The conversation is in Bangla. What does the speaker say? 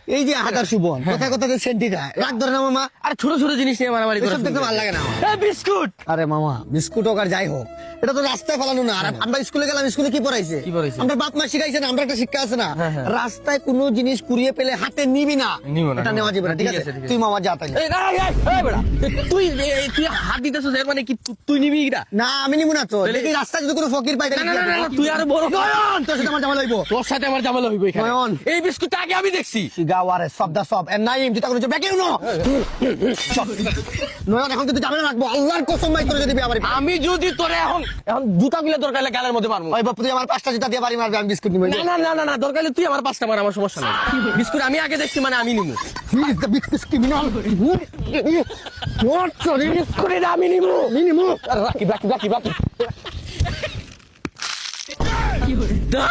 এই যে হাজার সুবন কোথায় কোথায় সেন্টি খায় রাগ ধরে না মামা। আর ছোট ছোট জিনিস নিয়ে মারামারি করে এসব দেখতে ভালো লাগে না আমার। বিস্কুট। আরে মামা বিস্কুট হোক আর যাই হোক এটা তো রাস্তায় ফেলানো না। আর আমরা স্কুলে গেলাম, স্কুলে কি পড়াইছে? কি পড়াইছে? আমরা বাপ মা শিখাইছে না, আমরা একটা শিক্ষা আছে না, হ্যাঁ, হ্যাঁ। রাস্তায় কোনো জিনিস কুড়িয়ে পেলে হাতে নিবি না, নিবো না, এটা নিবো নেওয়া না। যাবে না, ঠিক আছে? ঠিক আছে। তুই মামা যা তাইলে। এই না, এই বেড়া, তুই তুই হাত দিতেছিস এর মানে কি তুই নিবি এটা? না আমি নিবো না তো। তাহলে- দেখি রাস্তায় যদি কোনো ফকির পাই না তাহলে না কি না, হবে? না, তুই আরো বড় নয়ন, তোর সাথে আমার ঝামেলা হইবো। তোর সাথে আমার ঝামেলা হইব এখানে। নয়ন। এই বিস্কুটটা আগে আমি দেখছি। গাওয়ারে শব্দ সব এর নাইম যেটা কোনো ব্যাকে উনো। নয়ন এখন কিন্তু ঝামেলা রাখবো, আল্লাহর কসম ভাই তোর যদি বিয়ে বাড়ি। আমি যদি তোরে এখন জুতা গুলো দরকার হলে গালের মধ্যে মারবো। ওই বাপু তুই আমার 5টা জুতা দিয়ে বাড়ি মারবি, আমি বিস্কুট নিবো। না না না না না, দরকার হলে তুই আমার 5টা মার, আমার সমস্যা নাই। বিস্কুট আমি আগে দেখছি মানে আমি নিবো। He is the biggest criminal. What? Sorry. Biscuit এটা আমি নিবো। Minimum. রাখি রাখি রাখি রাখি। দা।